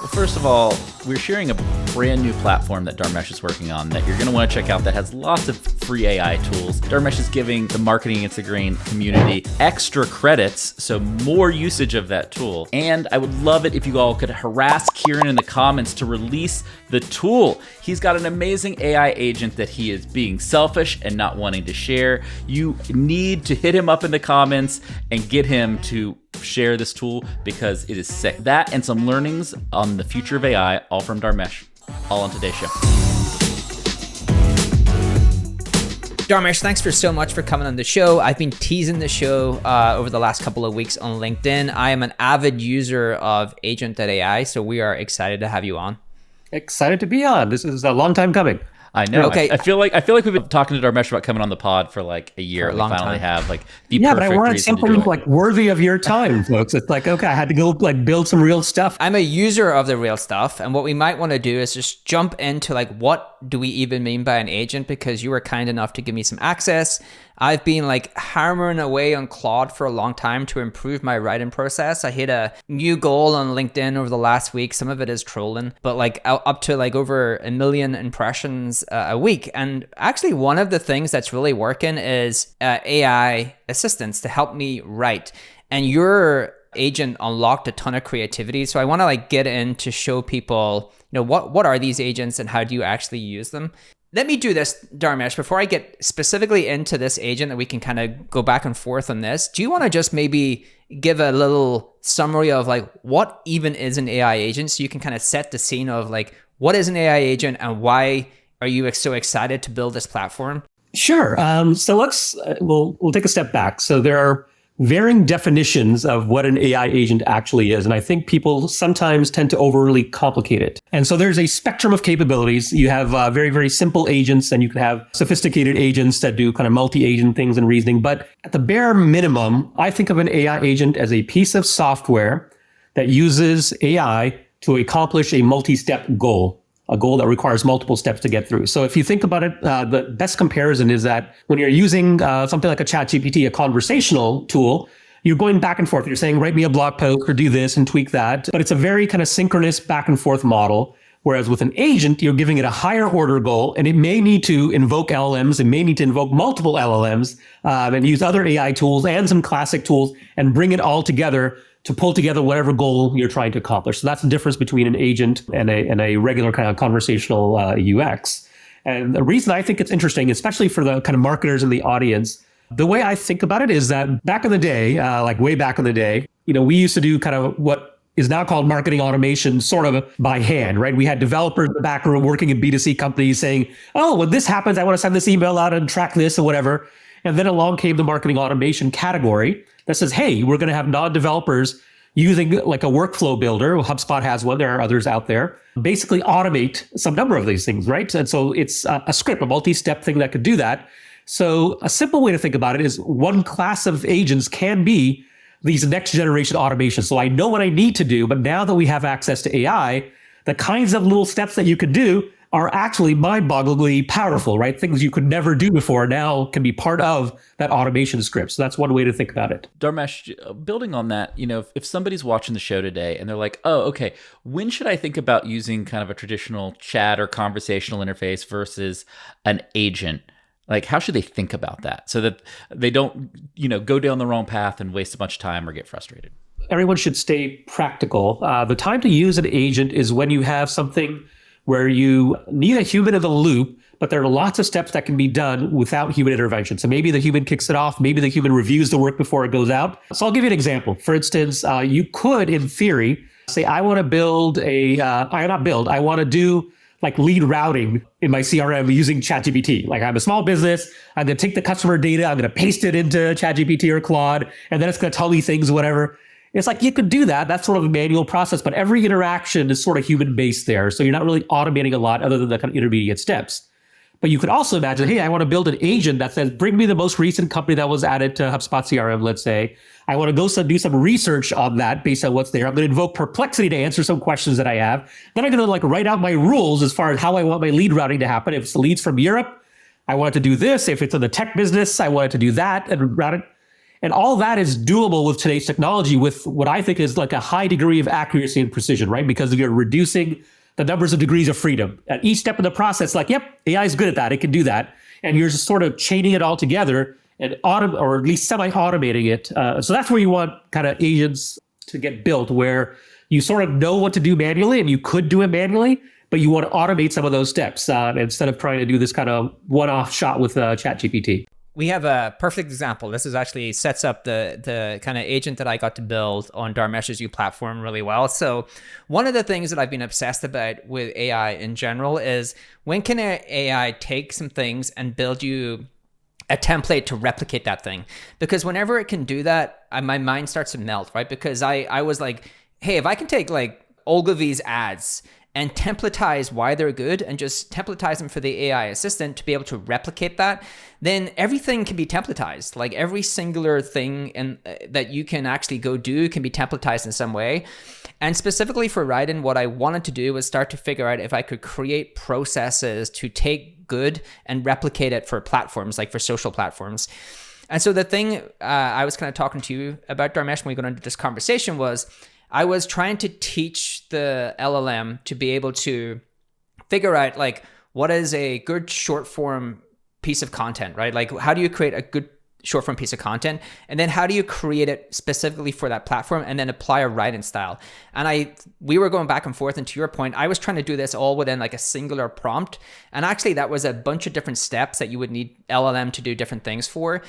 Well, first of all, we're sharing a brand new platform that Dharmesh is working on that you're going to want to check out that has lots of free AI tools. Dharmesh is giving the Marketing Against the Grain community extra credits, so more usage of that tool. And I would love it if you all could harass Kieran in the comments to release the tool. He's got an amazing AI agent that he is being selfish and not wanting to share. You need to hit him up in the comments and get him to share this tool because it is sick. That and some learnings on the future of AI, all from Dharmesh, all on today's show. Dharmesh, thanks so much for coming on the show. I've been teasing the show over the last couple of weeks on LinkedIn. I am an avid user of Agent.ai, so we are excited to have you on. Excited to be on. This is a long time coming. I know. Okay. I feel like we've been talking to Dharmesh about coming on the pod for like a year. For a long finally time. have like the Yeah, perfect but I wanted reason to something do it. like worthy of your time, folks. It's like, okay, I had to go like build some real stuff. I'm a user of the real stuff, and what we might want to do is just jump into like, what do we even mean by an agent? Because you were kind enough to give me some access. I've been like hammering away on Claude for a long time to improve my writing process. I hit a new goal on LinkedIn over the last week. Some of it is trolling, but like up to like over 1 million impressions a week. And actually one of the things that's really working is AI assistants to help me write. And your agent unlocked a ton of creativity. So I want to like get in to show people, what are these agents and how do you actually use them? Let me do this, Dharmesh, before I get specifically into this agent that we can kind of go back and forth on this. Do you want to just maybe give a little summary of like what even is an AI agent so you can kind of set the scene of like what is an AI agent and why are you so excited to build this platform? Sure. So we'll take a step back. So there are varying definitions of what an AI agent actually is. And I think people sometimes tend to overly complicate it. And so there's a spectrum of capabilities. You have very, very simple agents, and you can have sophisticated agents that do kind of multi-agent things and reasoning. But at the bare minimum, I think of an AI agent as a piece of software that uses AI to accomplish a multi-step goal. A goal that requires multiple steps to get through. So if you think about it, the best comparison is that when you're using something like a ChatGPT, a conversational tool, you're going back and forth. You're saying, write me a blog post or do this and tweak that. But it's a very kind of synchronous back and forth model. Whereas with an agent, you're giving it a higher order goal, and it may need to invoke LLMs. It may need to invoke multiple LLMs and use other AI tools and some classic tools and bring it all together to pull together whatever goal you're trying to accomplish. So that's the difference between an agent and a regular kind of conversational UX. And the reason I think it's interesting, especially for the kind of marketers in the audience, the way I think about it is that back in the day, like way back in the day, we used to do kind of what is now called marketing automation sort of by hand, right? We had developers in the back room working in B2C companies saying, oh, when this happens, I want to send this email out and track this or whatever. And then along came the marketing automation category that says, hey, we're going to have non-developers using like a workflow builder. HubSpot has one. There are others out there. Basically automate some number of these things, right? And so it's a script, a multi-step thing that could do that. So a simple way to think about it is one class of agents can be these next generation automations. So I know what I need to do, but now that we have access to AI, the kinds of little steps that you could do are actually mind-bogglingly powerful, right? Things you could never do before now can be part of that automation script. So that's one way to think about it. Dharmesh, building on that, if somebody's watching the show today and they're like, oh, okay, when should I think about using kind of a traditional chat or conversational interface versus an agent? Like, how should they think about that so that they don't, go down the wrong path and waste a bunch of time or get frustrated? Everyone should stay practical. The time to use an agent is when you have something where you need a human in the loop, but there are lots of steps that can be done without human intervention. So maybe the human kicks it off. Maybe the human reviews the work before it goes out. So I'll give you an example. For instance, you could, in theory, say, I want to do like lead routing in my CRM using ChatGPT. Like I'm a small business. I'm going to take the customer data. I'm going to paste it into ChatGPT or Claude, and then it's going to tell me things, whatever. It's like you could do that. That's sort of a manual process, but every interaction is sort of human-based there. So you're not really automating a lot other than the kind of intermediate steps. But you could also imagine, hey, I want to build an agent that says, bring me the most recent company that was added to HubSpot CRM, let's say. I want to go do some research on that based on what's there. I'm going to invoke Perplexity to answer some questions that I have. Then I'm going to like write out my rules as far as how I want my lead routing to happen. If it's the leads from Europe, I want it to do this. If it's in the tech business, I want it to do that and route it. And all that is doable with today's technology with what I think is like a high degree of accuracy and precision, right? Because you're reducing the numbers of degrees of freedom. At each step of the process, like, yep, AI is good at that. It can do that. And you're just sort of chaining it all together and or at least semi-automating it. So that's where you want kind of agents to get built, where you sort of know what to do manually and you could do it manually, but you want to automate some of those steps instead of trying to do this kind of one-off shot with ChatGPT. We have a perfect example. This is actually sets up the kind of agent that I got to build on Dharmesh's platform really well. So one of the things that I've been obsessed about with AI in general is when can AI take some things and build you a template to replicate that thing? Because whenever it can do that, my mind starts to melt, right? Because I was like, hey, if I can take like Ogilvy's ads and templatize why they're good and just templatize them for the AI assistant to be able to replicate that, then everything can be templatized. Like every singular thing that you can actually go do can be templatized in some way. And specifically for Ryden, what I wanted to do was start to figure out if I could create processes to take good and replicate it for platforms, like for social platforms. And so the thing I was kind of talking to you about, Dharmesh, when we got into this conversation was, I was trying to teach the LLM to be able to figure out like what is a good short form piece of content, right? Like how do you create a good short form piece of content, and then how do you create it specifically for that platform and then apply a write-in style? And we were going back and forth, and to your point, I was trying to do this all within like a singular prompt, and actually that was a bunch of different steps that you would need LLM to do different things for.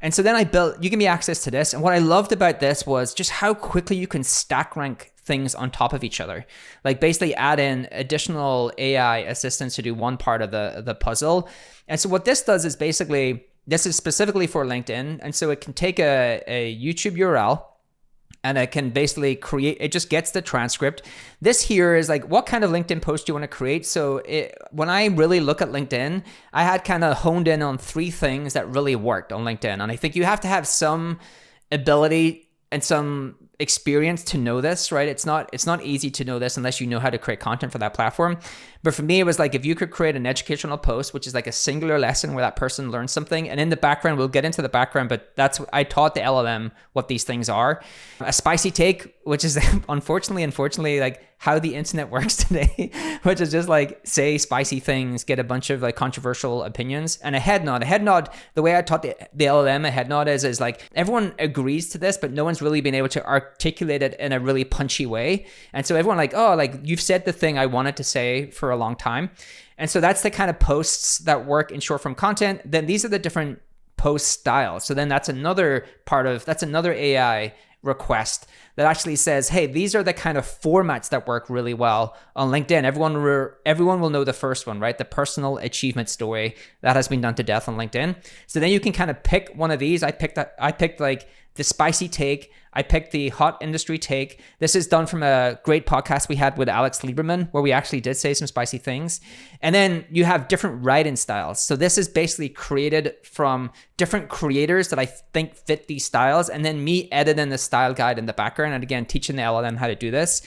And so then you give me access to this, and what I loved about this was just how quickly you can stack rank things on top of each other, like basically add in additional AI assistants to do one part of the puzzle. And so what this does is basically, this is specifically for LinkedIn. And so it can take a YouTube URL and it can basically it just gets the transcript. This here is like, what kind of LinkedIn post do you want to create? So when I really look at LinkedIn, I had kind of honed in on 3 things that really worked on LinkedIn. And I think you have to have some ability and some experience to know this, right? It's not easy to know this unless you know how to create content for that platform. But for me, it was like, if you could create an educational post, which is like a singular lesson where that person learns something, and in the background, we'll get into the background, but I taught the LLM what these things are. A spicy take, which is unfortunately like how the internet works today, which is just like say spicy things, get a bunch of like controversial opinions. And a head nod, the way I taught the LLM, a head nod is like everyone agrees to this, but no one's really been able to articulate it in a really punchy way. And so everyone like, oh, like you've said the thing I wanted to say for a long time. And so that's the kind of posts that work in short form content. Then these are the different post styles. So then that's another AI request that actually says, hey, these are the kind of formats that work really well on LinkedIn. Everyone will know the first one, right? The personal achievement story that has been done to death on LinkedIn. So then you can kind of pick one of these. I picked like the spicy take. I picked the hot industry take. This is done from a great podcast we had with Alex Lieberman, where we actually did say some spicy things. And then you have different write-in styles. So this is basically created from different creators that I think fit these styles, and then me editing the style guide in the background, and again, teaching the LLM how to do this.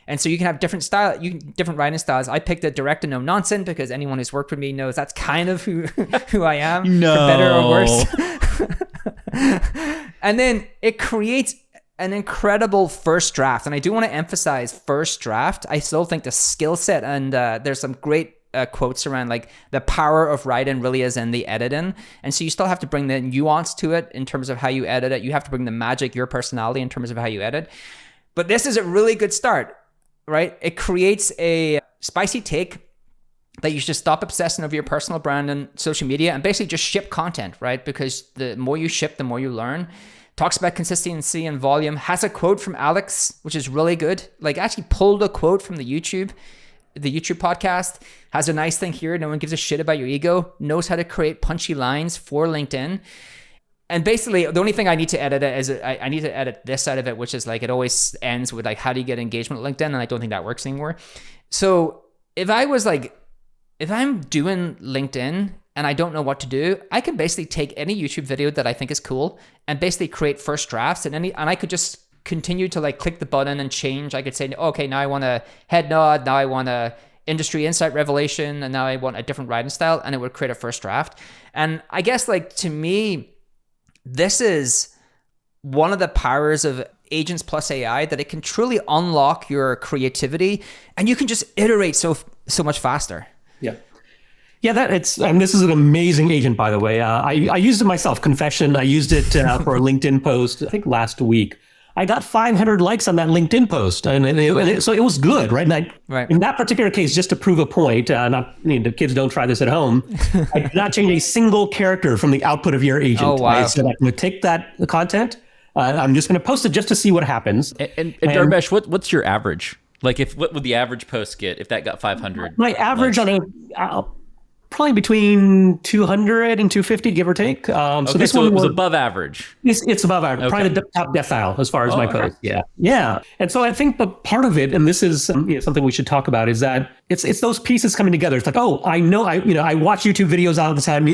And so you can have different writing styles. I picked a direct and no nonsense because anyone who's worked with me knows that's kind of who I am, no. for better or worse. And then it creates an incredible first draft. And I do want to emphasize first draft. I still think the skill set, and there's some great quotes around like the power of writing really is in the editing. And so you still have to bring the nuance to it in terms of how you edit it. You have to bring the magic, your personality in terms of how you edit. But this is a really good start, right? It creates a spicy take that you should stop obsessing over your personal brand and social media and basically just ship content, right? Because the more you ship, the more you learn. Talks about consistency and volume. Has a quote from Alex, which is really good. Like actually pulled a quote from the YouTube podcast. Has a nice thing here. No one gives a shit about your ego. Knows how to create punchy lines for LinkedIn. And basically, the only thing I need to edit is I need to edit this side of it, which is like it always ends with like, how do you get engagement with LinkedIn? And I don't think that works anymore. So if I'm doing LinkedIn and I don't know what to do, I can basically take any YouTube video that I think is cool and basically create first drafts, and I could just continue to like click the button and change. I could say, okay, now I want a head nod, now I want a industry insight revelation, and now I want a different writing style, and it would create a first draft. And I guess like to me, this is one of the powers of agents plus AI, that it can truly unlock your creativity and you can just iterate so much faster. Yeah. Yeah, and this is an amazing agent, by the way. I used it myself, confession. I used it for a LinkedIn post, I think last week. I got 500 likes on that LinkedIn post. So it was good, right? And in that particular case, just to prove a point, the kids don't try this at home. I did not change a single character from the output of your agent. Oh, wow. I said, I'm going to take that content. I'm just going to post it just to see what happens. And Dharmesh, what's your average? Like, what would the average post get if that got 500? My average on probably between 200 and 250, give or take. So this one was above average. It's above average, probably the top decile as far as my post. Yeah. And so I think the part of it, and this is something we should talk about, is that it's those pieces coming together. It's like, I know, I watch YouTube videos all the time,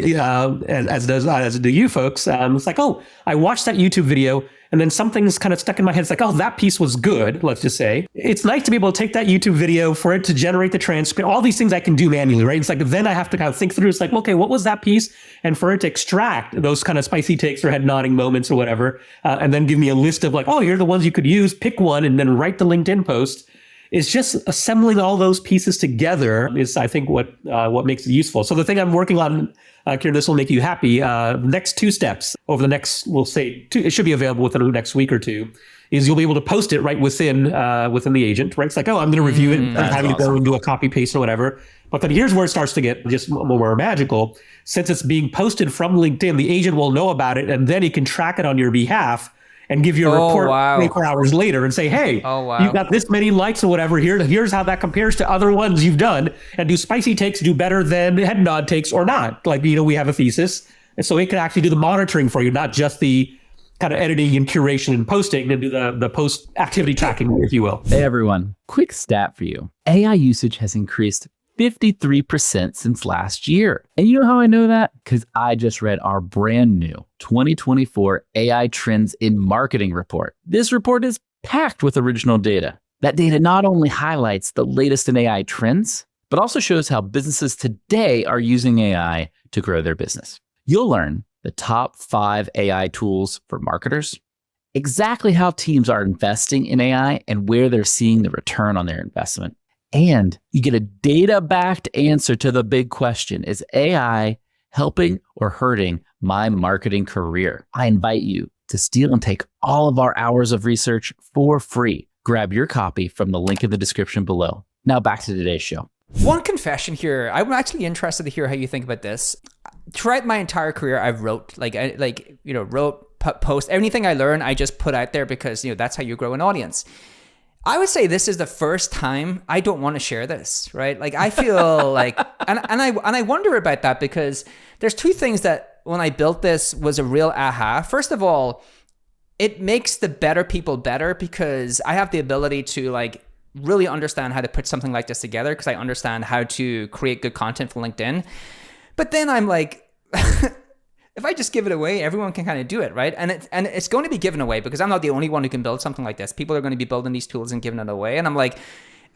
as do you folks. It's like, I watched that YouTube video, and then something's kind of stuck in my head. It's like, that piece was good, let's just say. It's nice to be able to take that YouTube video, for it to generate the transcript, all these things I can do manually, right? It's like, then I have to kind of think through, it's like, okay, what was that piece? And for it to extract those kind of spicy takes or head nodding moments or whatever, and then give me a list of like, here are the ones you could use, pick one, and then write the LinkedIn post. It's just assembling all those pieces together is, I think, what makes it useful. So the thing I'm working on, Kieran, this will make you happy. Next 2 steps over the next, we'll say, it should be available within the next week or 2, is you'll be able to post it right within the agent, right? It's like, I'm going to review it, having to go and do a copy paste or whatever. But then here's where it starts to get just more magical. Since it's being posted from LinkedIn, the agent will know about it, and then he can track it on your behalf and give you a report 24 hours later and say, hey, you got this many likes or whatever. Here's how that compares to other ones you've done. And do spicy takes do better than head nod takes or not? Like, we have a thesis. And so it can actually do the monitoring for you, not just the kind of editing and curation and posting, and do the post activity tracking, if you will. Hey, everyone. Quick stat for you. AI usage has increased 53% since last year. And you know how I know that? Because I just read our brand new 2024 AI Trends in Marketing report. This report is packed with original data. That data not only highlights the latest in AI trends, but also shows how businesses today are using AI to grow their business. You'll learn the top 5 AI tools for marketers, exactly how teams are investing in AI and where they're seeing the return on their investment. And you get a data-backed answer to the big question: is AI helping or hurting my marketing career? I invite you to steal and take all of our hours of research for free. Grab your copy from the link in the description below. Now back to today's show. One confession here. I'm actually interested to hear how you think about this. Throughout my entire career, I've wrote post, anything I learn, I just put out there because that's how you grow an audience. I would say this is the first time I don't want to share this, right? Like, I feel like, and I wonder about that, because there's 2 things that when I built this was a real aha. First of all, it makes the better people better, because I have the ability to really understand how to put something like this together, because I understand how to create good content for LinkedIn. But then I'm like, if I just give it away, everyone can kind of do it, right? And it's going to be given away, because I'm not the only one who can build something like this. People are going to be building these tools and giving it away. And I'm like,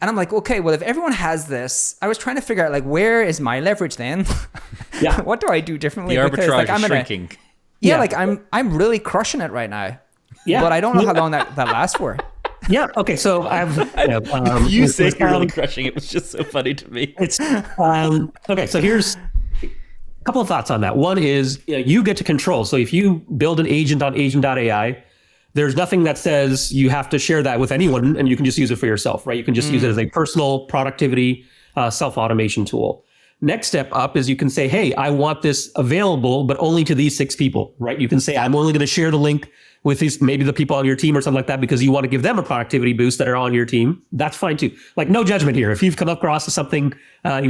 okay, well, if everyone has this, I was trying to figure out where is my leverage then? Yeah. What do I do differently? The arbitrage is shrinking. I'm really crushing it right now. Yeah. But I don't know how long that lasts for. Yeah. Okay. So I've you say you're really crushing it was just so funny to me. It's okay. So here's a couple of thoughts on that. One is you get to control. So if you build an agent on agent.ai, there's nothing that says you have to share that with anyone, and you can just use it for yourself, right? You can just use it as a personal productivity self-automation tool. Next step up is you can say, hey, I want this available, but only to these 6 people, right? You can say, I'm only going to share the link with these, maybe the people on your team or something like that, because you want to give them a productivity boost that are on your team. That's fine too. Like, no judgment here. If you've come across something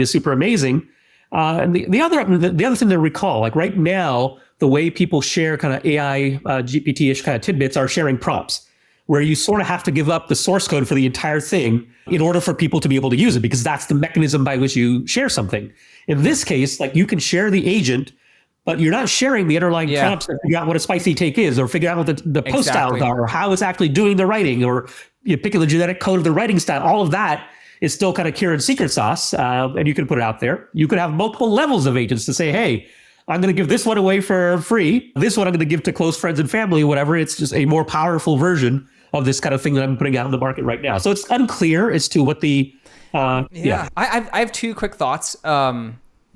super amazing. And the other thing to recall, like right now, the way people share kind of AI GPT-ish kind of tidbits are sharing prompts, where you sort of have to give up the source code for the entire thing in order for people to be able to use it, because that's the mechanism by which you share something. In this case, like, you can share the agent, but you're not sharing the underlying prompts to figure out what a spicy take is, or figure out what the post styles are, or how it's actually doing the writing, or picking the genetic code of the writing style. All of that is still kind of Kieran's secret sauce, and you can put it out there. You could have multiple levels of agents to say, hey, I'm going to give this one away for free. This one I'm going to give to close friends and family, whatever. It's just a more powerful version of this kind of thing that I'm putting out in the market right now. So it's unclear as to what the, I have two quick thoughts.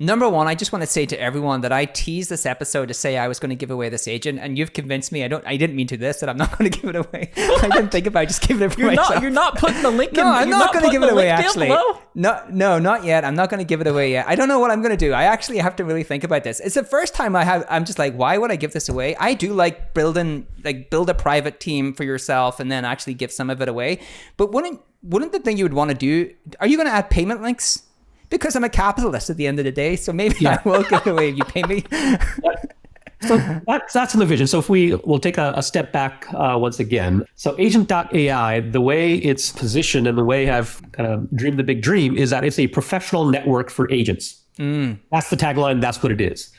Number one, I just want to say to everyone that I teased this episode to say I was going to give away this agent, and you've convinced me. I didn't mean to that I'm not going to give it away. I didn't think about just giving it away. You're not putting the link in. No, I'm not going to give it away, actually. Below? No, not yet. I'm not going to give it away yet. I don't know what I'm going to do. I actually have to really think about this. It's the first time I'm just like, why would I give this away? I do like build a private team for yourself and then actually give some of it away. But wouldn't the thing you would want to do, are you going to add payment links? Because I'm a capitalist at the end of the day, so maybe I will give it away if you pay me. So that's in the vision. So if we'll take a step back once again. So agent.ai, the way it's positioned and the way I've kind of dreamed the big dream is that it's a professional network for agents. That's the tagline. That's what it is.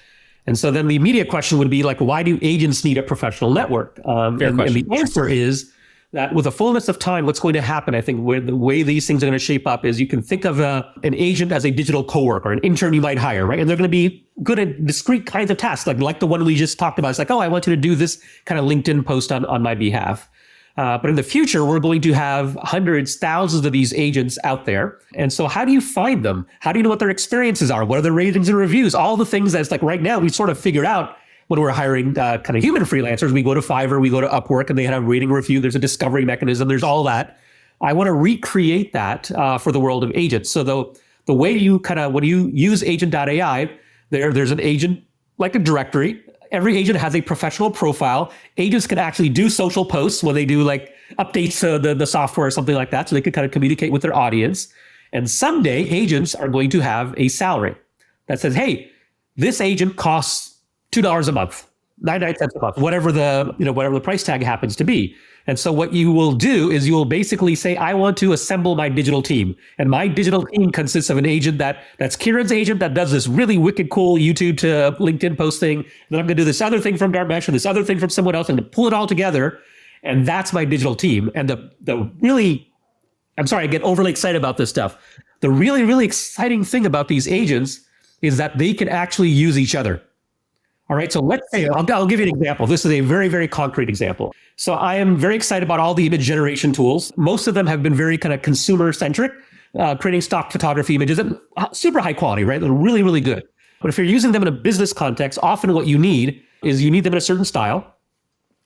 And so then the immediate question would be like, why do agents need a professional network? And the answer is that with the fullness of time, what's going to happen, I think, where the way these things are going to shape up is you can think of an agent as a digital coworker, an intern you might hire, right? And they're going to be good at discrete kinds of tasks, like the one we just talked about. It's like, oh, I want you to do this kind of LinkedIn post on my behalf. But in the future, we're going to have hundreds, thousands of these agents out there. And so how do you find them? How do you know what their experiences are? What are their ratings and reviews? All the things that's like right now, we sort of figured out when we're hiring kind of human freelancers. We go to Fiverr, we go to Upwork, and they have a rating review. There's a discovery mechanism. There's all that. I want to recreate that for the world of agents. So the way you when you use agent.ai, there's an agent like a directory. Every agent has a professional profile. Agents can actually do social posts when they do like updates to the software or something like that. So they can kind of communicate with their audience. And someday agents are going to have a salary that says, hey, this agent costs $2 a month, 99 cents a month, whatever the price tag happens to be. And so what you will do is you will basically say, I want to assemble my digital team. And my digital team consists of an agent that's Kieran's agent that does this really wicked cool YouTube to LinkedIn posting. And then I'm going to do this other thing from Dharmesh and this other thing from someone else and to pull it all together. And that's my digital team. And I'm sorry, I get overly excited about this stuff. The really, really exciting thing about these agents is that they can actually use each other. All right, so let's say, I'll give you an example. This is a very, very concrete example. So I am very excited about all the image generation tools. Most of them have been very kind of consumer centric, creating stock photography images, and super high quality, right? They're really, really good. But if you're using them in a business context, often what you need is you need them in a certain style.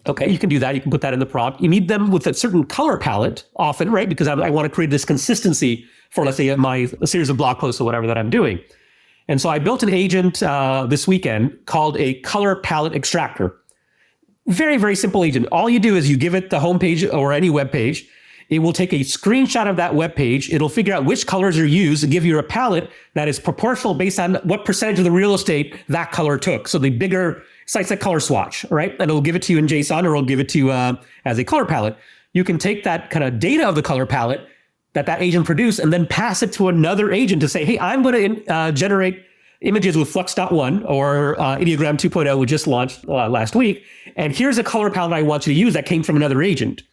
Okay, you can do that. You can put that in the prompt. You need them with a certain color palette often, right? Because I want to create this consistency for, let's say, a series of blog posts or whatever that I'm doing. And so I built an agent this weekend called a color palette extractor. Very, very simple agent. All you do is you give it the homepage or any web page. It will take a screenshot of that web page. It'll figure out which colors are used and give you a palette that is proportional based on what percentage of the real estate that color took. So the bigger sites like Color Swatch, right? And it'll give it to you in JSON or it'll give it to you as a color palette. You can take that kind of data of the color palette that agent produced and then pass it to another agent to say, hey, I'm going to generate images with Flux.1 or Ideogram 2.0, we just launched last week. And here's a color palette I want you to use that came from another agent,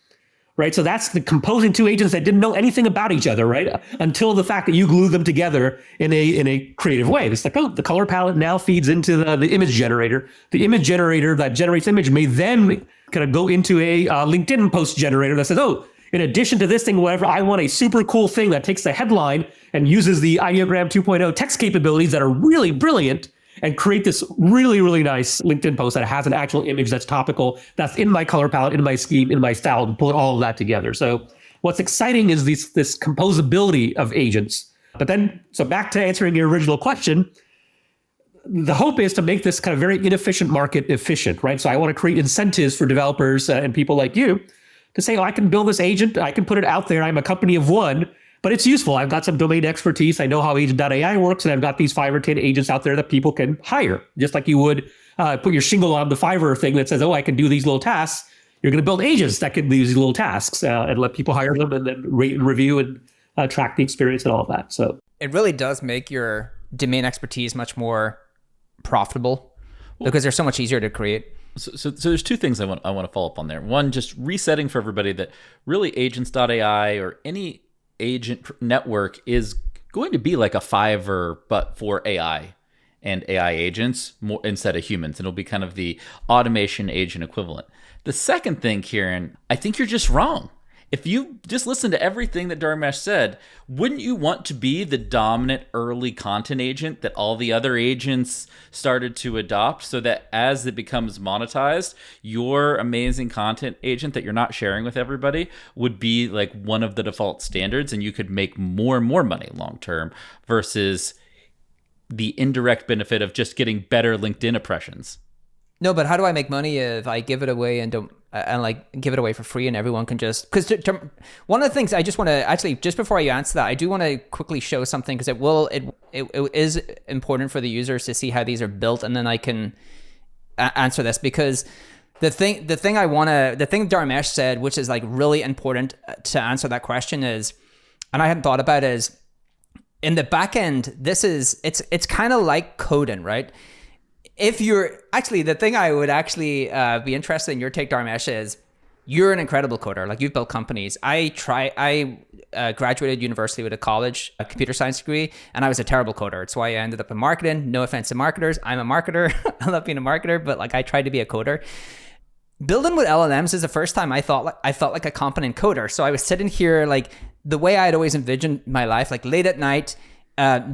right? So that's the composing two agents that didn't know anything about each other, right? Until the fact that you glue them together in a creative way. It's like, oh, the color palette now feeds into the image generator. The image generator that generates image may then kind of go into a LinkedIn post generator that says, oh, in addition to this thing, whatever, I want a super cool thing that takes the headline and uses the Ideogram 2.0 text capabilities that are really brilliant and create this really, really nice LinkedIn post that has an actual image that's topical, that's in my color palette, in my scheme, in my style, and pull all of that together. So what's exciting is this composability of agents. But then, so back to answering your original question, the hope is to make this kind of very inefficient market efficient, right? So I want to create incentives for developers and people like you to say, oh, I can build this agent, I can put it out there, I'm a company of one, but it's useful. I've got some domain expertise, I know how agent.ai works, and I've got these 5 or 10 agents out there that people can hire. Just like you would put your shingle on the Fiverr thing that says, oh, I can do these little tasks. You're going to build agents that can do these little tasks and let people hire them and then rate and review and track the experience and all of that. So it really does make your domain expertise much more profitable because they're so much easier to create. So there's two things I want to follow up on there. One, just resetting for everybody that really agents.ai or any agent network is going to be like a Fiverr, but for AI. and AI agents more instead of humans. And it'll be kind of the automation agent equivalent. The second thing, Kieran, I think you're just wrong. If you just listen to everything that Dharmesh said, wouldn't you want to be the dominant early content agent that all the other agents started to adopt, so that as it becomes monetized, your amazing content agent that you're not sharing with everybody would be like one of the default standards, and you could make more and more money long term versus the indirect benefit of just getting better LinkedIn impressions? No, but how do I make money if I give it away and don't like give it away for free and everyone can just, because one of the things I just want to actually, just before you answer that, I do want to quickly show something, because it is important for the users to see how these are built, and then I can answer this, because the thing Dharmesh said, which is like really important to answer that question, is, and I hadn't thought about, is in the back end, it's kind of like coding, right? If you're actually, the thing I would actually be interested in your take, Dharmesh, is you're an incredible coder. Like, you've built companies. I graduated university with a computer science degree, and I was a terrible coder. It's why I ended up in marketing. No offense to marketers. I'm a marketer. I love being a marketer, but like, I tried to be a coder. Building with LLMs is the first time I felt like a competent coder. So I was sitting here, like, the way I had always envisioned my life, like late at night,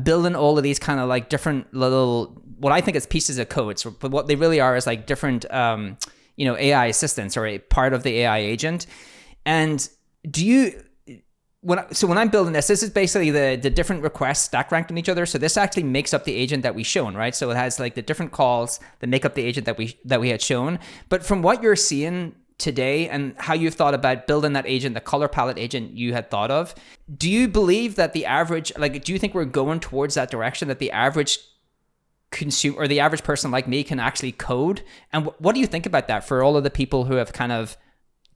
building all of these kind of like different little, what I think is pieces of code. So, but what they really are is like different, AI assistants, or a part of the AI agent. And when I'm building this is basically the different requests stack ranked on each other. So this actually makes up the agent that we shown, right? So it has like the different calls that make up the agent that we had shown. But from what you're seeing today and how you've thought about building that agent, the color palette agent you had thought of, do you believe that the average, like, do you think we're going towards that direction, that the average consumer or the average person like me can actually code? And what do you think about that for all of the people who have kind of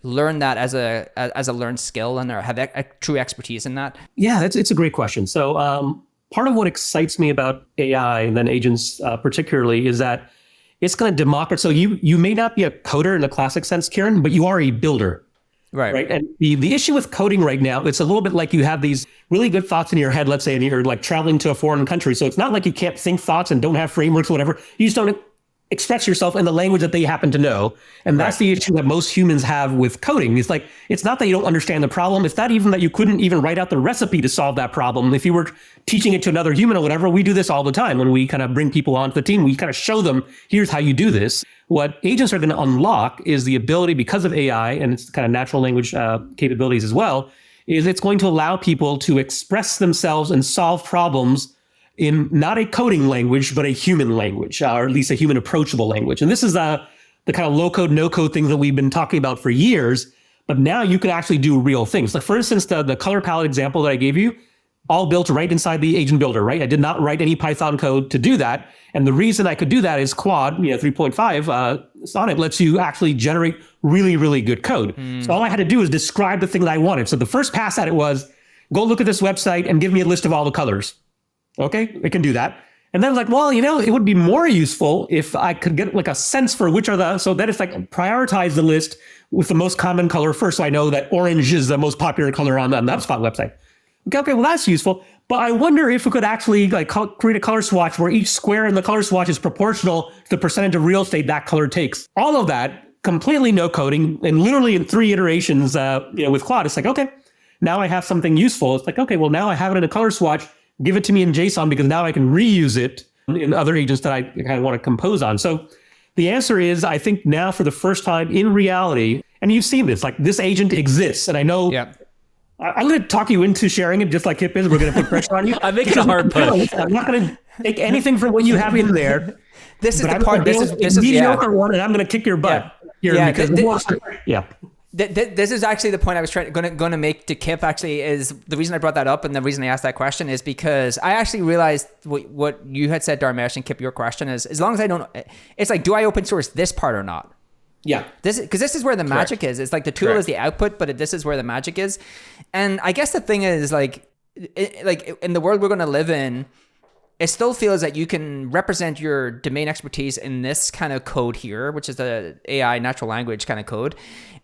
learned that as a learned skill and have a true expertise in that? Yeah, it's a great question. So part of what excites me about AI, and then agents particularly, is that it's going to democratize. So you may not be a coder in the classic sense, Kieran, but you are a builder. Right. And the issue with coding right now, it's a little bit like you have these really good thoughts in your head, let's say, and you're like traveling to a foreign country. So it's not like you can't think thoughts and don't have frameworks or whatever. You just don't express yourself in the language that they happen to know. And that's the issue that most humans have with coding. It's like, it's not that you don't understand the problem. It's not even that you couldn't even write out the recipe to solve that problem. If you were teaching it to another human or whatever, we do this all the time. When we kind of bring people onto the team, we kind of show them, here's how you do this. What agents are going to unlock is the ability, because of AI and its kind of natural language capabilities as well, is it's going to allow people to express themselves and solve problems in not a coding language, but a human language, or at least a human approachable language. And this is the kind of low code, no code things that we've been talking about for years, but now you can actually do real things. Like, for instance, the color palette example that I gave you, all built right inside the agent builder, right? I did not write any Python code to do that. And the reason I could do that is Quad, 3.5, Sonnet lets you actually generate really, really good code. So all I had to do is describe the thing that I wanted. So the first pass at it was, go look at this website and give me a list of all the colors. Okay, it can do that. And then I was like, well, it would be more useful if I could get like a sense for which are so then it's like prioritize the list with the most common color first. So I know that orange is the most popular color on the HubSpot website. Okay, well, that's useful. But I wonder if we could actually like create a color swatch where each square in the color swatch is proportional to the percentage of real estate that color takes. All of that, completely no coding, and literally in 3 iterations with Claude, it's like, okay, now I have something useful. It's like, okay, well, now I have it in a color swatch. Give it to me in JSON, because now I can reuse it in other agents that I kind of want to compose on. So the answer is, I think now for the first time in reality, and you've seen this, like this agent exists. And I know I'm going to talk you into sharing it just like Kipp is. We're going to put pressure on you. I'm making a hard push. I'm not going to take anything from what you have in there. This is the part. This is mediocre one, and I'm going to kick your butt here because This is actually the point I was going to make to Kipp. Actually, is the reason I brought that up, and the reason I asked that question is because I actually realized what you had said, Dharmesh, and Kipp, your question is, as long as I don't, it's like, do I open source this part or not? Yeah. This is where the magic is. It's like the tool is the output, but this is where the magic is. And I guess the thing is, like in the world we're going to live in, it still feels that you can represent your domain expertise in this kind of code here, which is the AI natural language kind of code.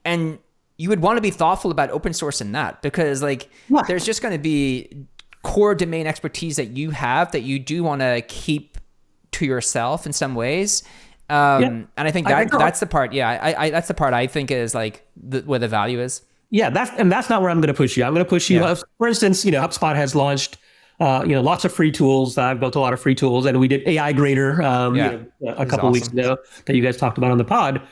And you would want to be thoughtful about open sourcing that, because there's just going to be core domain expertise that you have that you do want to keep to yourself in some ways. And I think that's the part. Yeah, I that's the part I think is like where the value is. Yeah, that's not where I'm going to push you. I'm going to push you. For instance, HubSpot has launched, lots of free tools. I've built a lot of free tools, and we did AI Grader a couple of weeks ago that you guys talked about on the pod.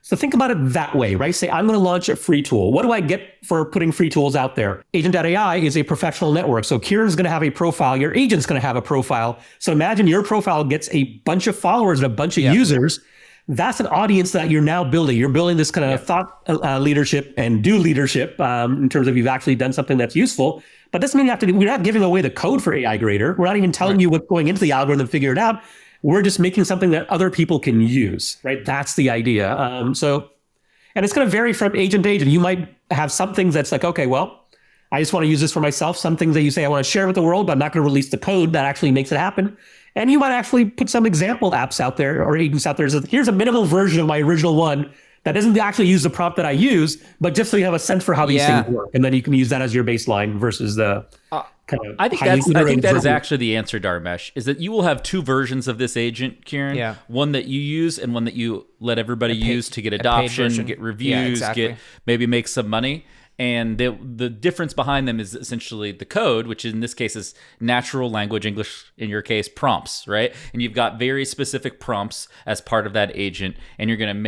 So think about it that way, right? Say, I'm going to launch a free tool. What do I get for putting free tools out there? Agent.ai is a professional network. So Kieran's going to have a profile. Your agent's going to have a profile. So imagine your profile gets a bunch of followers and a bunch of users. That's an audience that you're now building. You're building this kind of thought leadership and do leadership in terms of you've actually done something that's useful. But doesn't mean we're not giving away the code for AI Grader. We're not even telling you what's going into the algorithm to figure it out. We're just making something that other people can use, right? That's the idea. And it's going to vary from agent to agent. You might have some things that's like, okay, well, I just want to use this for myself. Some things that you say I want to share with the world, but I'm not going to release the code that actually makes it happen. And you might actually put some example apps out there or agents out there. So here's a minimal version of my original one that doesn't actually use the prompt that I use, but just so you have a sense for how these things work. And then you can use that as your baseline versus the kind of I think that is actually the answer, Dharmesh, is that you will have two versions of this agent, Kieran. Yeah. One that you use and one that you let everybody use to get adoption, get reviews, maybe make some money. And the difference behind them is essentially the code, which in this case is natural language English, in your case, prompts, right? And you've got very specific prompts as part of that agent, and you're going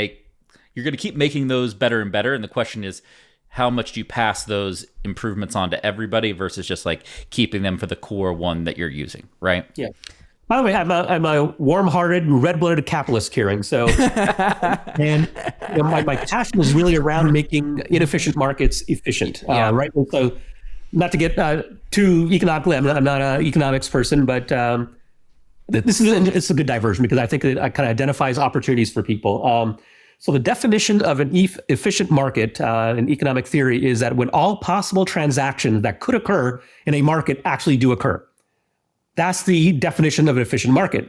to keep making those better and better. And the question is, how much do you pass those improvements on to everybody versus just like keeping them for the core one that you're using, right? Yeah. By the way, I'm a warm-hearted, red-blooded capitalist, Kieran. So, and my passion is really around making inefficient markets efficient, right? And so, not to get too economically, I'm not an economics person, but it's a good diversion because I think it kind of identifies opportunities for people. So the definition of an efficient market in economic theory is that when all possible transactions that could occur in a market actually do occur. That's the definition of an efficient market.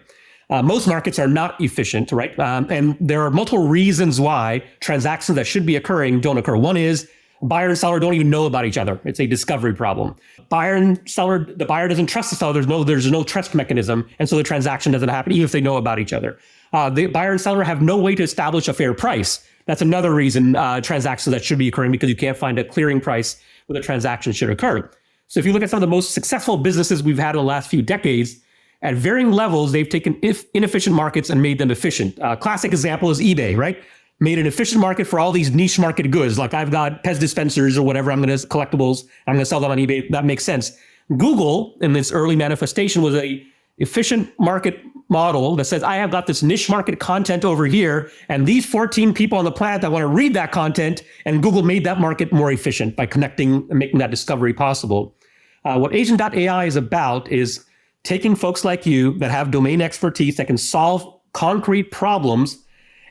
Most markets are not efficient, right? And there are multiple reasons why transactions that should be occurring don't occur. One is buyer and seller don't even know about each other. It's a discovery problem. Buyer and seller, the buyer doesn't trust the seller. There's no trust mechanism. And so the transaction doesn't happen even if they know about each other. The buyer and seller have no way to establish a fair price. That's another reason transactions that should be occurring because you can't find a clearing price where the transaction should occur. So if you look at some of the most successful businesses we've had in the last few decades, at varying levels, they've taken inefficient markets and made them efficient. Classic example is eBay, right? Made an efficient market for all these niche market goods. Like I've got Pez dispensers or whatever, collectibles, I'm going to sell them on eBay. That makes sense. Google, in its early manifestation, was a efficient market model that says, I have got this niche market content over here, and these 14 people on the planet that want to read that content, and Google made that market more efficient by connecting and making that discovery possible. What Agent.ai is about is taking folks like you that have domain expertise that can solve concrete problems,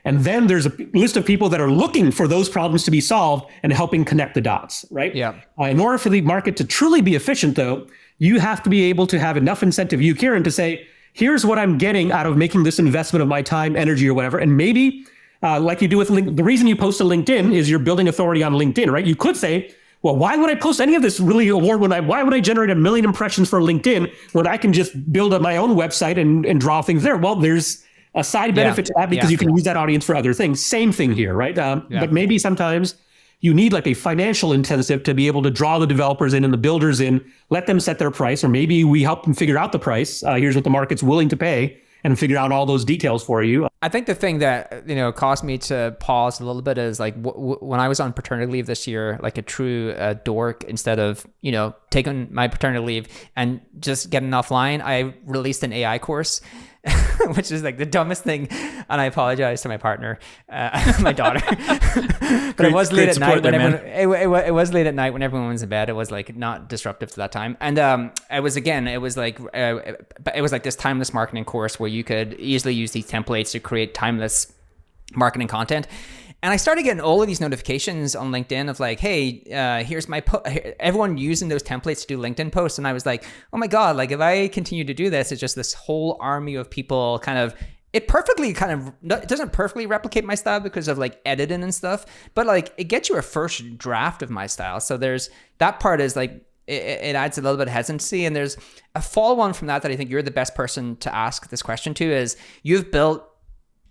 and then there's a list of people that are looking for those problems to be solved and helping connect the dots, right? Yeah. In order for the market to truly be efficient, though, you have to be able to have enough incentive, you, Kieran, to say, here's what I'm getting out of making this investment of my time, energy, or whatever. And maybe, like you do with the reason you post to LinkedIn is you're building authority on LinkedIn, right? You could say, well, why would I post any of this really award why would I generate 1 million impressions for LinkedIn when I can just build up my own website and draw things there? Well, there's a side benefit to that because you can use that audience for other things. Same thing here, right? But maybe sometimes you need like a financial incentive to be able to draw the developers in and the builders in, let them set their price, or maybe we help them figure out the price. Here's what the market's willing to pay, and figure out all those details for you. I think the thing that caused me to pause a little bit is like when I was on paternity leave this year, like a true dork, instead of taking my paternity leave and just getting offline, I released an AI course. Which is like the dumbest thing, and I apologize to my partner, my daughter. But it was late at night when everyone. It was late at night when everyone was in bed. It was like not disruptive to that time, and it was like this timeless marketing course where you could easily use these templates to create timeless marketing content. And I started getting all of these notifications on LinkedIn of like, hey, here's my everyone using those templates to do LinkedIn posts. And I was like, oh my God, like if I continue to do this, it's just this whole army of people it doesn't perfectly replicate my style because of like editing and stuff, but like it gets you a first draft of my style. So there's that part is like, it adds a little bit of hesitancy. And there's a follow-on from that I think you're the best person to ask this question to is you've built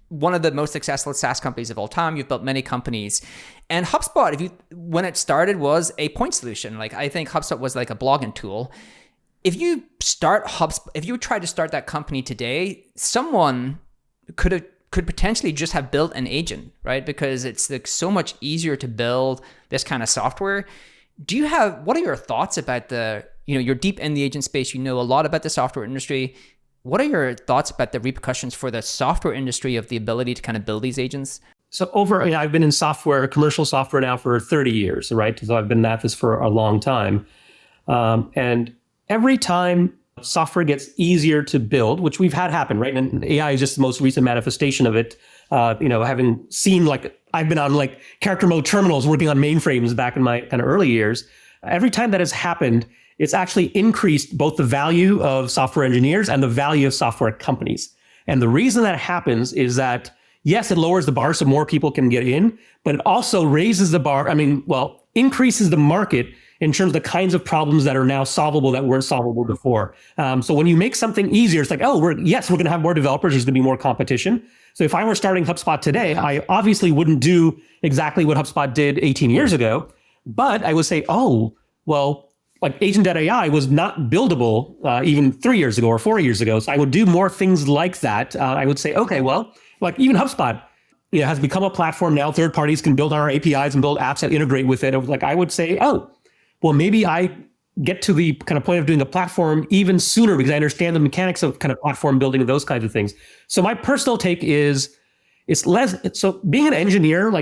one of the most successful SaaS companies of all time. You've built many companies. And HubSpot, when it started, was a point solution. Like I think HubSpot was like a blogging tool. If you start HubSpot, if you try to start that company today, someone could potentially just have built an agent, right? Because it's like so much easier to build this kind of software. What are your thoughts about you're deep in the agent space, you know a lot about the software industry. What are your thoughts about the repercussions for the software industry of the ability to kind of build these agents? So I've been in commercial software now for 30 years, right? So I've been at this for a long time. And every time software gets easier to build, which we've had happen, right? And AI is just the most recent manifestation of it. Having seen I've been on character mode terminals working on mainframes back in my kind of early years. Every time that has happened, it's actually increased both the value of software engineers and the value of software companies. And the reason that happens is that, yes, it lowers the bar so more people can get in, but it also raises the bar. Increases the market in terms of the kinds of problems that are now solvable that weren't solvable before. So when you make something easier, it's like, we're going to have more developers. There's going to be more competition. So if I were starting HubSpot today, I obviously wouldn't do exactly what HubSpot did 18 years ago, but I would say, agent.ai was not buildable even 3 years ago or 4 years ago. So I would do more things like that. I would say, even HubSpot, has become a platform now. Third parties can build on our APIs and build apps that integrate with it. I would say, maybe I get to the kind of point of doing a platform even sooner because I understand the mechanics of kind of platform building and those kinds of things. So my personal take is it's less. So being an engineer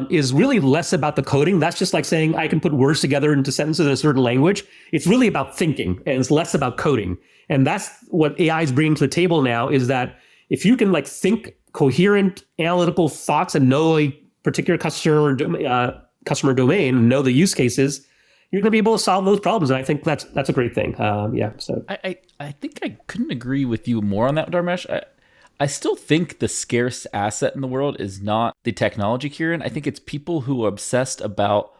is really less about the coding. That's just like saying I can put words together into sentences in a certain language. It's really about thinking, and it's less about coding. And that's what AI is bringing to the table now, is that if you can think coherent analytical thoughts and know a particular customer domain and know the use cases, you're going to be able to solve those problems. And I think that's a great thing. So I think I couldn't agree with you more on that, Dharmesh. I still think the scarce asset in the world is not the technology, Kieran. I think it's people who are obsessed about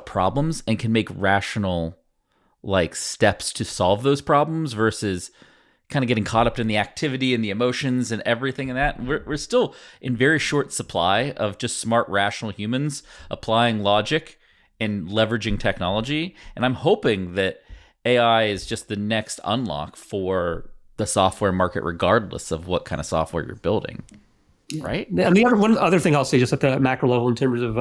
problems and can make rational steps to solve those problems versus kind of getting caught up in the activity and the emotions and everything and that. We're still in very short supply of just smart, rational humans applying logic and leveraging technology. And I'm hoping that AI is just the next unlock for the software market, regardless of what kind of software you're building. Right? And one other thing I'll say just at the macro level in terms of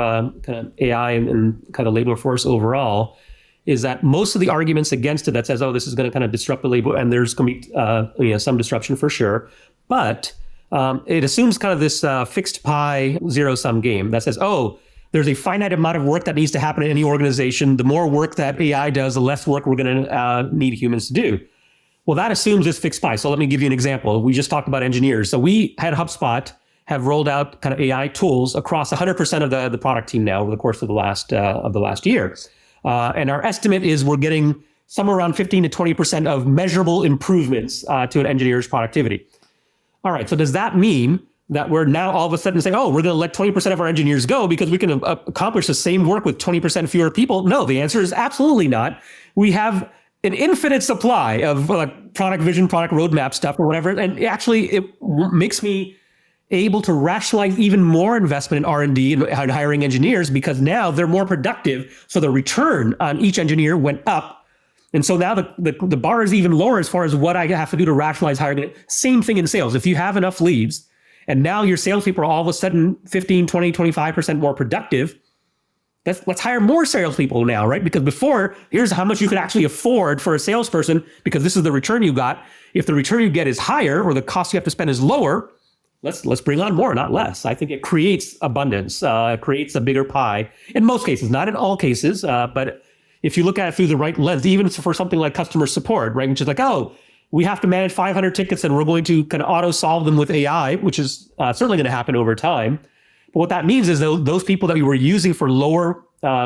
kind of AI and kind of labor force overall is that most of the arguments against it that says, this is going to kind of disrupt the labor, and there's going to be some disruption for sure, but it assumes kind of this fixed pie zero-sum game that says, there's a finite amount of work that needs to happen in any organization. The more work that AI does, the less work we're going to need humans to do. Well, that assumes this fixed pie. So let me give you an example. We just talked about engineers. So we had HubSpot have rolled out kind of AI tools across 100% of the product team now over the course of the last year. And our estimate is we're getting somewhere around 15 to 20% of measurable improvements to an engineer's productivity. All right, so does that mean that we're now all of a sudden saying, we're going to let 20% of our engineers go because we can accomplish the same work with 20% fewer people? No, the answer is absolutely not. We have an infinite supply of product vision, product roadmap stuff or whatever. And actually, it makes me able to rationalize even more investment in R&D and hiring engineers because now they're more productive. So the return on each engineer went up. And so now the bar is even lower as far as what I have to do to rationalize hiring. Same thing in sales. If you have enough leads and now your salespeople are all of a sudden 15, 20, 25% more productive, let's hire more salespeople now, right? Because before, here's how much you could actually afford for a salesperson because this is the return you got. If the return you get is higher or the cost you have to spend is lower, let's bring on more, not less. I think it creates abundance, creates a bigger pie in most cases, not in all cases. But if you look at it through the right lens, even for something like customer support, right? Which is we have to manage 500 tickets and we're going to kind of auto solve them with AI, which is certainly going to happen over time. But what that means is those people that we were using for lower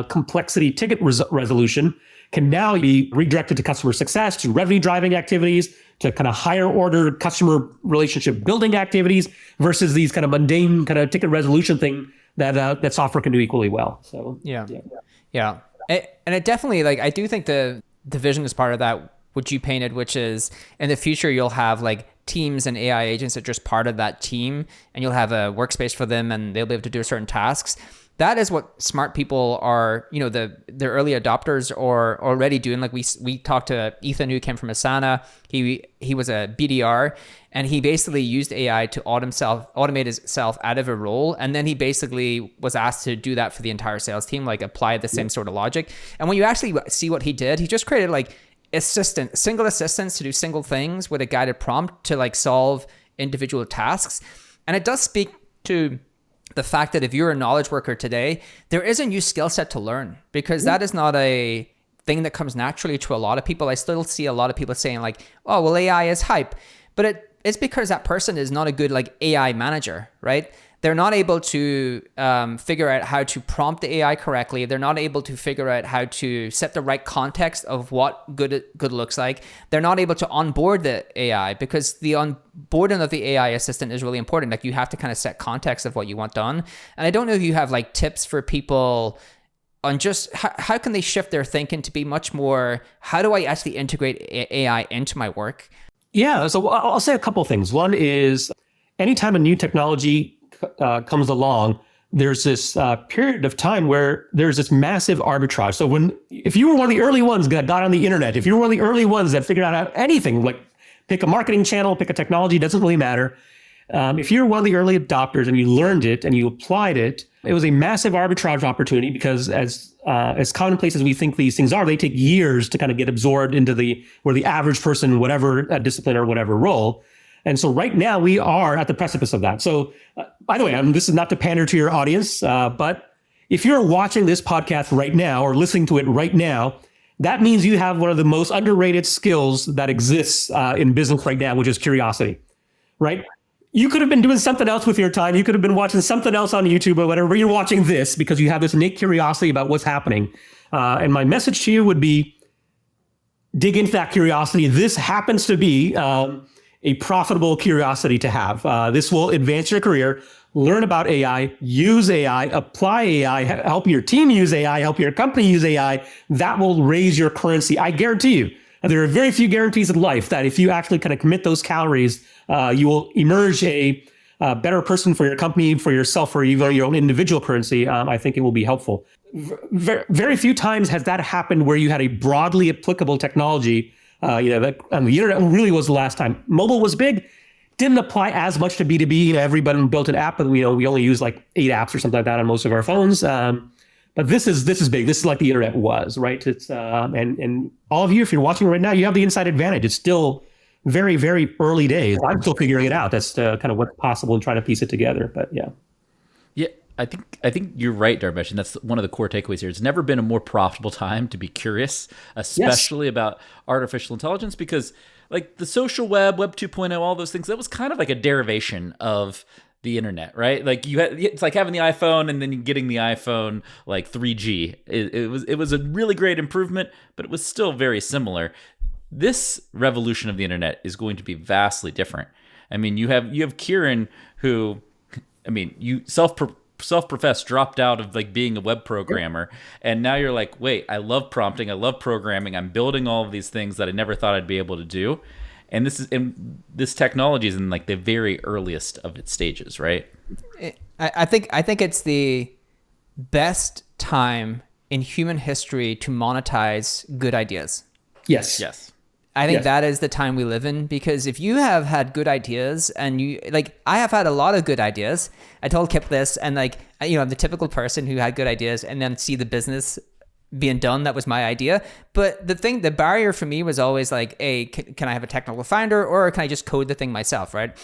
complexity ticket resolution can now be redirected to customer success, to revenue driving activities, to kind of higher order customer relationship building activities versus these kind of mundane kind of ticket resolution thing that software can do equally well. So yeah. And it definitely, like, I do think the vision is part of that, which you painted, which is in the future, you'll have like teams and AI agents that are just part of that team, and you'll have a workspace for them and they'll be able to do certain tasks. That is what smart people are, you know, the early adopters are already doing. Like we talked to Ethan, who came from Asana. He was a BDR, and he basically used AI to automate himself out of a role. And then he basically was asked to do that for the entire sales team, like apply the same sort of logic. And when you actually see what he did, he just created like single assistants to do single things with a guided prompt to like solve individual tasks. And it does speak to the fact that if you're a knowledge worker today, there is a new skill set to learn, because that is not a thing that comes naturally to a lot of people. I still see a lot of people saying like, oh, well, AI is hype, but it's because that person is not a good like AI manager, right? They're not able to figure out how to prompt the AI correctly. They're not able to figure out how to set the right context of what good looks like. They're not able to onboard the AI, because the onboarding of the AI assistant is really important. Like, you have to kind of set context of what you want done. And I don't know if you have like tips for people on just how can they shift their thinking to be much more, how do I actually integrate AI into my work? Yeah, so I'll say a couple of things. One is anytime a new technology comes along, there's this period of time where there's this massive arbitrage. So if you were one of the early ones that got on the internet, if you were one of the early ones that figured out anything, like pick a marketing channel, pick a technology, doesn't really matter. If you're one of the early adopters and you learned it and you applied it, it was a massive arbitrage opportunity, because as commonplace as we think these things are, they take years to kind of get absorbed into where the average person, whatever discipline or whatever role. And so right now we are at the precipice of that. So by the way, this is not to pander to your audience, but if you're watching this podcast right now or listening to it right now, that means you have one of the most underrated skills that exists in business right now, which is curiosity, right? You could have been doing something else with your time. You could have been watching something else on YouTube or whatever. You're watching this because you have this innate curiosity about what's happening. And my message to you would be, dig into that curiosity. This happens to be a profitable curiosity to have. This will advance your career. Learn about AI, use AI, apply AI, help your team use AI, help your company use AI. That will raise your currency. I guarantee you. There are very few guarantees in life that if you actually kind of commit those calories, you will emerge a better person for your company, for yourself, for even your own individual currency. I think it will be helpful. Very few times has that happened where you had a broadly applicable technology. The internet really was the last time. Mobile was big, didn't apply as much to B2B. Everybody built an app, but we only use like 8 apps or something like that on most of our phones. But this is big. This is like the internet was, right? It's and all of you, if you're watching right now, you have the inside advantage. It's still very, very early days. I'm still figuring it out. That's kind of what's possible and trying to piece it together. But yeah. Yeah, I think you're right, Dharmesh, and that's one of the core takeaways here. It's never been a more profitable time to be curious, especially about artificial intelligence, because like the social web, Web 2.0, all those things, that was kind of like a derivation of the internet, right? Like it's like having the iPhone and then getting the iPhone like 3G. It was a really great improvement, but it was still very similar. This revolution of the internet is going to be vastly different. I mean, you have Kieran, who, I mean, you self-professed dropped out of like being a web programmer, and now you're like, wait, I love prompting, I love programming, I'm building all of these things that I never thought I'd be able to do. And this technology is in like the very earliest of its stages, right? I think it's the best time in human history to monetize good ideas. Yes. I think that is the time we live in, because if you have had good ideas, and I have had a lot of good ideas. I told Kipp this, and like, I'm the typical person who had good ideas and then see the business being done. That was my idea. But the barrier for me was always like, hey, can I have a technical founder, or can I just code the thing myself, right?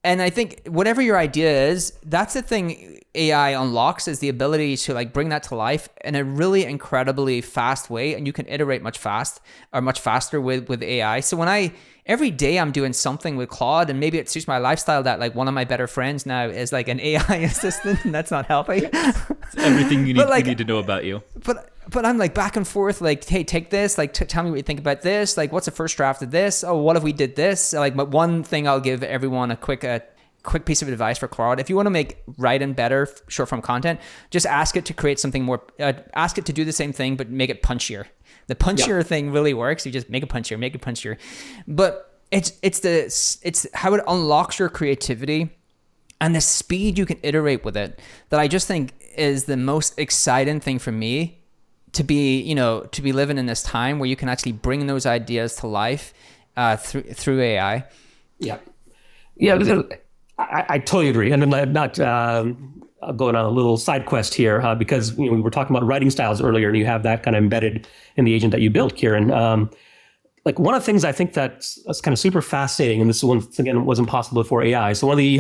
And I think whatever your idea is, that's the thing AI unlocks, is the ability to like bring that to life in a really incredibly fast way. And you can iterate much faster with AI. So every day I'm doing something with Claude, and maybe it suits my lifestyle that like one of my better friends now is like an AI assistant, and that's not helping. It's everything you need to know about you. But I'm like back and forth, like, hey, take this, like, tell me what you think about this. Like, what's the first draft of this? Oh, what if we did this? Like, but one thing I'll give everyone a quick quick piece of advice for Claude. If you want to make writing better, short form content, just ask it to create something more, ask it to do the same thing, but make it punchier. The punchier thing really works. You just make it punchier. But it's how it unlocks your creativity and the speed you can iterate with it that I just think is the most exciting thing for me to be living in this time where you can actually bring those ideas to life through AI. Yeah. I totally agree. And I'm not going on a little side quest here because we were talking about writing styles earlier, and you have that kind of embedded in the agent that you built, Kieran. Like one of the things I think that's kind of super fascinating, and this once again wasn't possible before AI. So one of the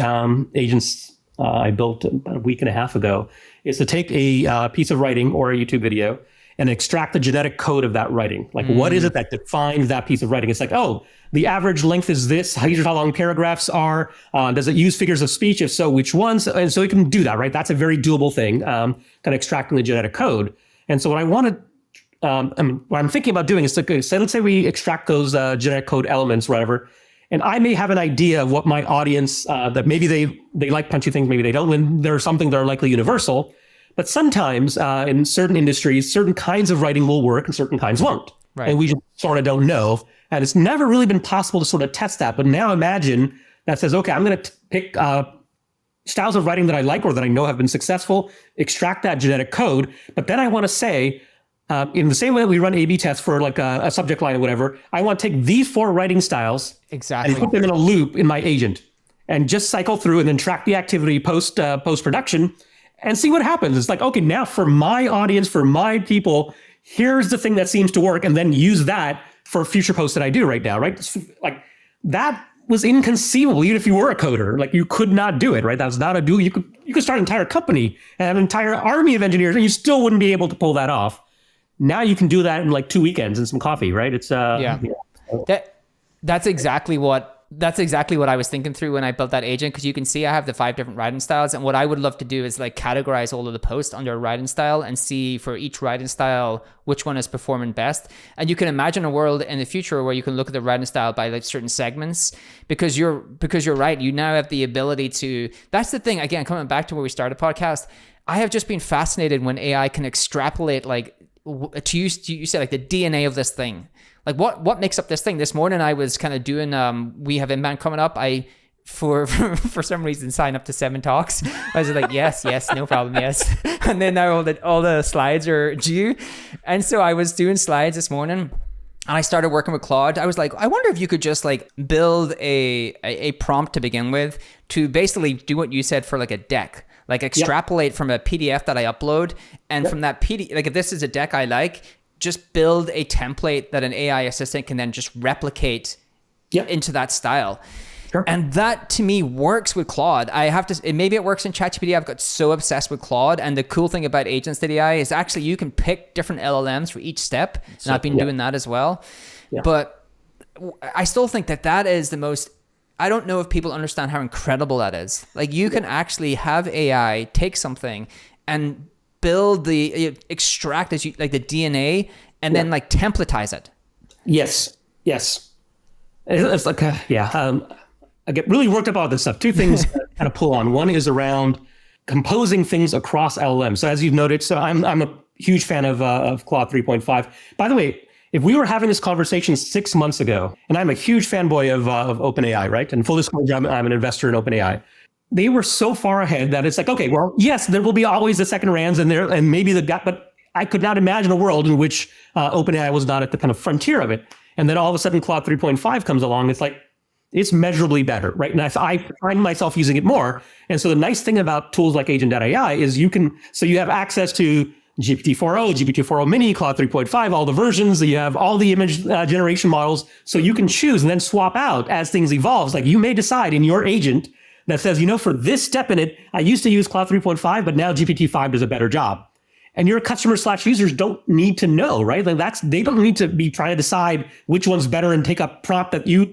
agents I built about a week and a half ago is to take a piece of writing or a YouTube video and extract the genetic code of that writing. Like what is it that defines that piece of writing? It's like, oh, the average length is this. Here's how long paragraphs are. Does it use figures of speech? If so, which ones? And so you can do that, right? That's a very doable thing, kind of extracting the genetic code. And so what I wanted, what I'm thinking about doing is to say, let's say we extract those genetic code elements, whatever, and I may have an idea of what my audience, that maybe they like punchy things, maybe they don't, and there's something that are likely universal. But sometimes in certain industries, certain kinds of writing will work and certain kinds won't. Right. And we just sort of don't know. And it's never really been possible to sort of test that. But now imagine that says, okay, I'm going to pick styles of writing that I like or that I know have been successful, extract that genetic code. But then I want to say, in the same way that we run A/B tests for like a subject line or whatever, I want to take these 4 writing styles and put them in a loop in my agent and just cycle through and then track the activity post-production and see what happens. It's like, okay, now for my audience, for my people, here's the thing that seems to work, and then use that for future posts that I do right now, right? Like that was inconceivable, even if you were a coder. Like you could not do it, right? That's not a do. You could start an entire company and have an entire army of engineers, and you still wouldn't be able to pull that off. Now you can do that in like 2 weekends and some coffee, right? It's That's exactly what I was thinking through when I built that agent, because you can see I have the 5 different writing styles, and what I would love to do is like categorize all of the posts under a writing style and see for each writing style which one is performing best. And you can imagine a world in the future where you can look at the writing style by like certain segments, because you're right. You now have the ability to. That's the thing. Again, coming back to where we started the podcast, I have just been fascinated when AI can extrapolate like you said like the DNA of this thing. Like what makes up this thing? This morning I was kind of doing, we have inbound coming up. I, for some reason, signed up to 7 talks. I was like, yes, no problem, yes. And then now all the slides are due. And so I was doing slides this morning and I started working with Claude. I was like, I wonder if you could just like build a prompt to begin with to basically do what you said for like a deck. Like extrapolate from a PDF that I upload. And from that PDF, like if this is a deck I like, just build a template that an AI assistant can then just replicate into that style. Sure. And that to me works with Claude. Maybe it works in ChatGPT. I've got so obsessed with Claude. And the cool thing about agents.ai is actually you can pick different LLMs for each step. And I've been doing that as well. Yeah. But I still think that is the most, I don't know if people understand how incredible that is. Like you can actually have AI take something and build extract as you like the DNA and then like templatize it. Yes. It's like, I get really worked up about this stuff. 2 things kind of pull on. One is around composing things across LLM. So as you've noted, so I'm a huge fan of Claude 3.5. By the way, if we were having this conversation 6 months ago, and I'm a huge fanboy of OpenAI, right? And full disclosure, I'm an investor in OpenAI. They were so far ahead that it's like, okay, well, yes, there will be always the second rounds and maybe the gap, but I could not imagine a world in which OpenAI was not at the kind of frontier of it. And then all of a sudden Claude 3.5 comes along. It's like, it's measurably better, right? And I find myself using it more. And so the nice thing about tools like agent.ai is you have access to GPT-4o, GPT-4o mini, Claude 3.5, all the versions, you have all the image generation models. So you can choose and then swap out as things evolve. Like you may decide in your agent that says, for this step in it, I used to use Claude 3.5, but now GPT-5 does a better job. And your customers/users don't need to know, right? Like they don't need to be trying to decide which one's better and take a prompt that you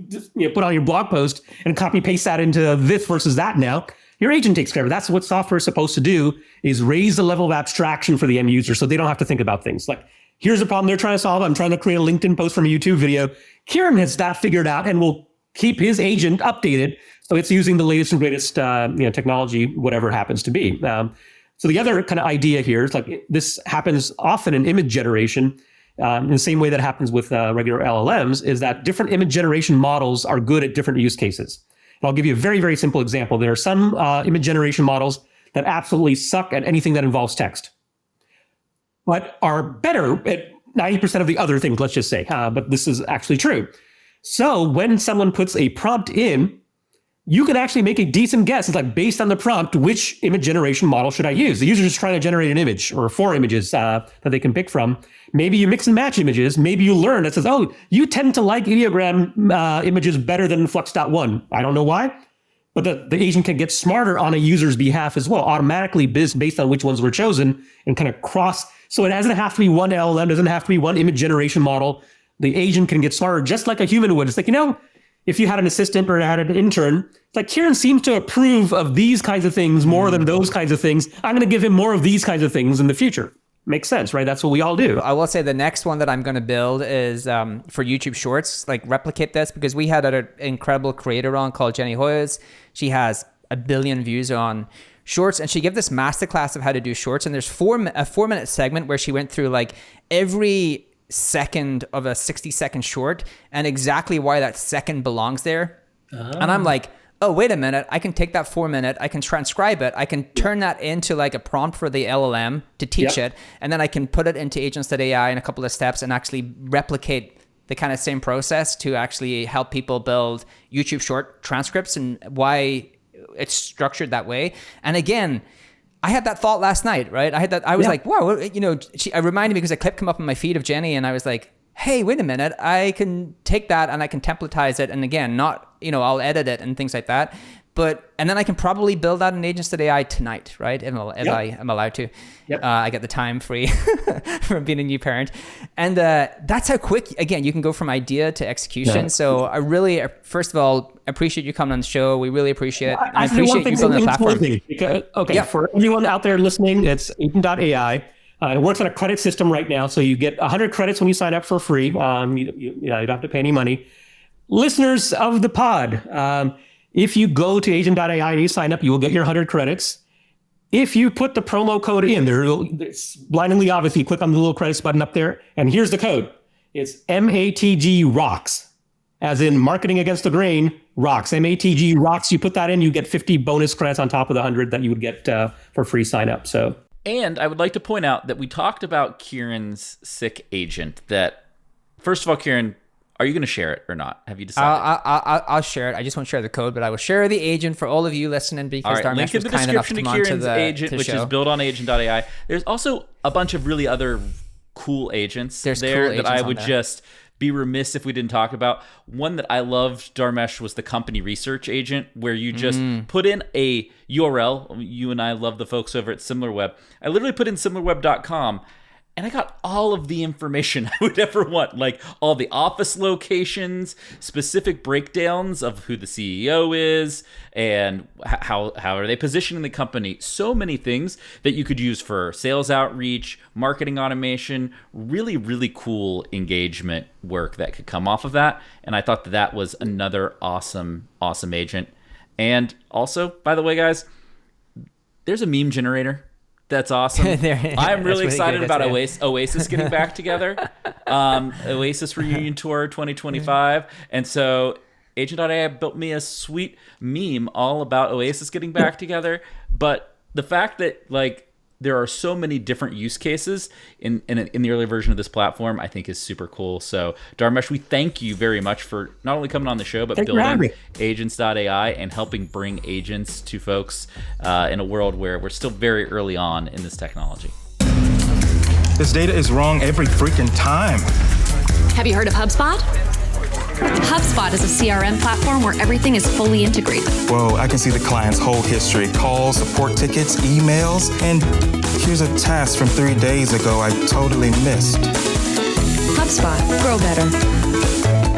put on your blog post and copy paste that into this versus that now. Your agent takes care of it. That's what software is supposed to do, is raise the level of abstraction for the end user so they don't have to think about things. Like, here's a problem they're trying to solve. I'm trying to create a LinkedIn post from a YouTube video. Kieran has that figured out and will keep his agent updated So it's using the latest and greatest technology, whatever it happens to be. So the other kind of idea here is like this happens often in image generation. In the same way that happens with regular LLMs, is that different image generation models are good at different use cases. And I'll give you a very, very simple example. There are some image generation models that absolutely suck at anything that involves text, but are better at 90% of the other things, let's just say. But this is actually true. So when someone puts a prompt in, you can actually make a decent guess. It's like, based on the prompt, which image generation model should I use? The user is trying to generate an image or 4 images that they can pick from. Maybe you mix and match images. Maybe you learn that says, oh, you tend to like ideogram images better than Flux.1. I don't know why, but the agent can get smarter on a user's behalf as well, automatically based on which ones were chosen and kind of cross. So it doesn't have to be one LLM, doesn't have to be one image generation model. The agent can get smarter just like a human would. It's like, if you had an assistant or had an intern, it's like, Kieran seems to approve of these kinds of things more than those kinds of things. I'm going to give him more of these kinds of things in the future. Makes sense, right? That's what we all do. I will say the next one that I'm going to build is for YouTube Shorts, like replicate this, because we had an incredible creator on called Jenny Hoyes. She has 1 billion views on Shorts, and she gave this masterclass of how to do Shorts. And there's a 4-minute segment where she went through like every second of a 60-second short and exactly why that second belongs there. And I'm like, oh, wait a minute. I can take that 4-minute, I can transcribe it, I can turn that into like a prompt for the LLM to teach it, and then I can put it into agents.ai in a couple of steps and actually replicate the kind of same process to actually help people build YouTube short transcripts and why it's structured that way. And again, I had that thought last night, right? I was like, wow, I reminded me because a clip came up on my feed of Jenny and I was like, hey, wait a minute, I can take that and I can templatize it. And again, I'll edit it and things like that. And then I can probably build out an agents.ai tonight, right? If I am allowed to. Yep. I get the time free from being a new parent. And that's how quick, again, you can go from idea to execution. Yeah. So I really, first of all, appreciate you coming on the show. We really appreciate it. I appreciate you building the platform. Because, for everyone out there listening, it's agent.ai. It works on a credit system right now. So you get 100 credits when you sign up for free. You don't have to pay any money. Listeners of the pod, if you go to agent.ai and you sign up, you will get your 100 credits. If you put the promo code in there, it's blindingly obvious. You click on the little credits button up there, and here's the code. It's MATG rocks, as in marketing against the grain, rocks. MATG rocks. You put that in, you get 50 bonus credits on top of the 100 that you would get for free sign up. So. And I would like to point out that we talked about Kieran's sick agent that, first of all, Kieran, are you going to share it or not? Have you decided? I'll share it. I just won't share the code, but I will share the agent for all of you listening because Dharmesh was kind enough to come on to the agent, which is built on agent.ai. There's also a bunch of really other cool agents that I would just be remiss if we didn't talk about. One that I loved, Dharmesh, was the company research agent, where you just put in a URL. You and I love the folks over at SimilarWeb. I literally put in similarweb.com, and I got all of the information I would ever want, like all the office locations, specific breakdowns of who the CEO is, and how are they positioning the company. So many things that you could use for sales outreach, marketing automation, really, really cool engagement work that could come off of that. And I thought that was another awesome, awesome agent. And also, by the way, guys, there's a meme generator. That's awesome. I'm really excited about Oasis getting back together. Oasis Reunion Tour 2025. And so Agent.ai built me a sweet meme all about Oasis getting back together. But the fact that there are so many different use cases in the early version of this platform, I think is super cool. So Dharmesh, we thank you very much for not only coming on the show, but building agents.ai and helping bring agents to folks in a world where we're still very early on in this technology. This data is wrong every freaking time. Have you heard of HubSpot? HubSpot is a CRM platform where everything is fully integrated. Whoa, I can see the client's whole history, calls, support tickets, emails, and here's a task from 3 days ago I totally missed. HubSpot, grow better.